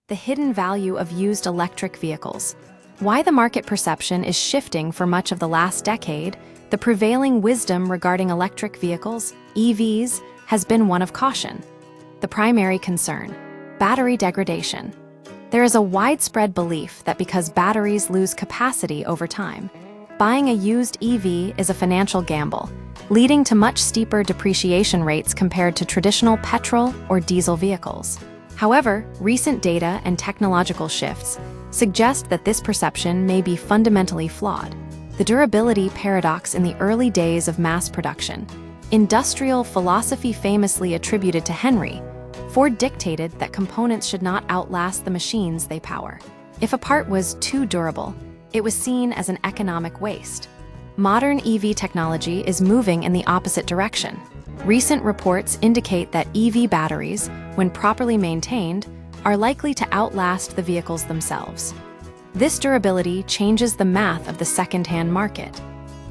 the hidden value of used electric vehicles. Why the market perception is shifting for much of the last decade, the prevailing wisdom regarding electric vehicles, EVs, has been one of caution. The primary concern: battery degradation. There is a widespread belief that because batteries lose capacity over time, buying a used EV is a financial gamble, leading to much steeper depreciation rates compared to traditional petrol or diesel vehicles. However, recent data and technological shifts suggest that this perception may be fundamentally flawed. The durability paradox in the early days of mass production. Industrial philosophy famously attributed to Henry Ford dictated that components should not outlast the machines they power. If a part was too durable, it was seen as an economic waste. Modern EV technology is moving in the opposite direction. Recent reports indicate that EV batteries, when properly maintained, are likely to outlast the vehicles themselves. This durability changes the math of the second-hand market.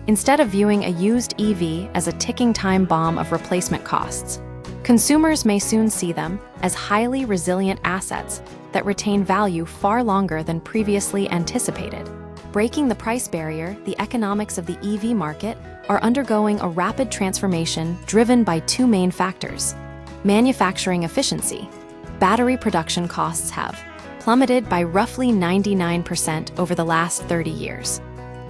Instead of viewing a used EV as a ticking time bomb of replacement costs, consumers may soon see them as highly resilient assets that retain value far longer than previously anticipated. Breaking the price barrier, the economics of the EV market are undergoing a rapid transformation driven by two main factors: manufacturing efficiency. Battery production costs have plummeted by roughly 99% over the last 30 years.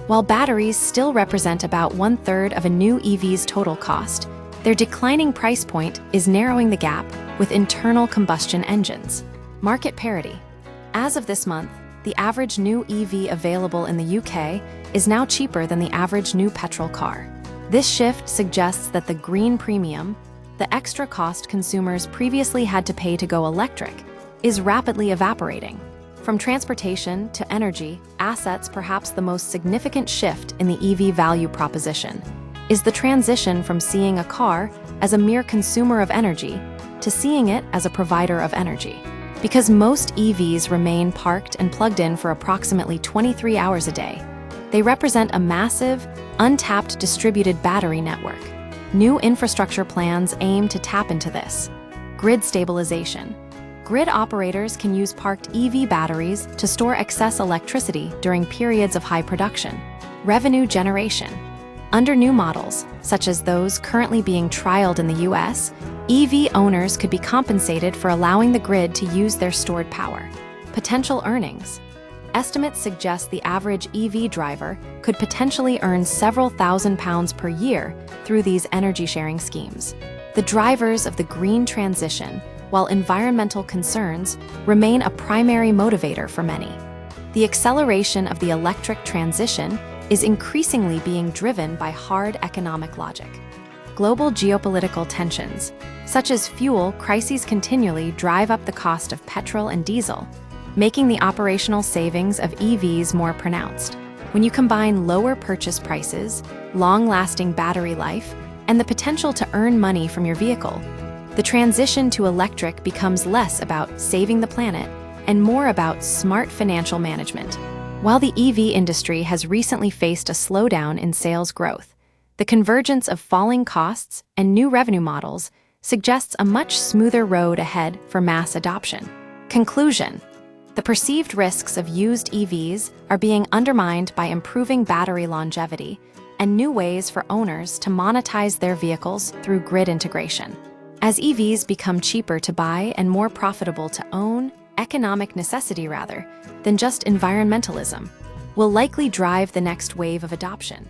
While batteries still represent about 1/3 of a new EV's total cost, their declining price point is narrowing the gap with internal combustion engines. Market parity. As of this month, the average new EV available in the UK is now cheaper than the average new petrol car. This shift suggests that the green premium, the extra cost consumers previously had to pay to go electric, is rapidly evaporating. From transportation to energy assets, perhaps the most significant shift in the EV value proposition is the transition from seeing a car as a mere consumer of energy to seeing it as a provider of energy. Because most EVs remain parked and plugged in for approximately 23 hours a day, they represent a massive, untapped distributed battery network. New infrastructure plans aim to tap into this. Grid stabilization. Grid operators can use parked EV batteries to store excess electricity during periods of high production. Revenue generation. Under new models, such as those currently being trialed in the US, EV owners could be compensated for allowing the grid to use their stored power. Potential earnings. Estimates suggest the average EV driver could potentially earn several £1,000s per year through these energy-sharing schemes. The drivers of the green transition, while environmental concerns remain a primary motivator for many. The acceleration of the electric transition is increasingly being driven by hard economic logic. Global geopolitical tensions, such as fuel crises, continually drive up the cost of petrol and diesel, making the operational savings of EVs more pronounced. When you combine lower purchase prices, long-lasting battery life, and the potential to earn money from your vehicle, the transition to electric becomes less about saving the planet and more about smart financial management. While the EV industry has recently faced a slowdown in sales growth, the convergence of falling costs and new revenue models suggests a much smoother road ahead for mass adoption. Conclusion: the perceived risks of used EVs are being undermined by improving battery longevity and new ways for owners to monetize their vehicles through grid integration. As EVs become cheaper to buy and more profitable to own, economic necessity rather than just environmentalism will likely drive the next wave of adoption.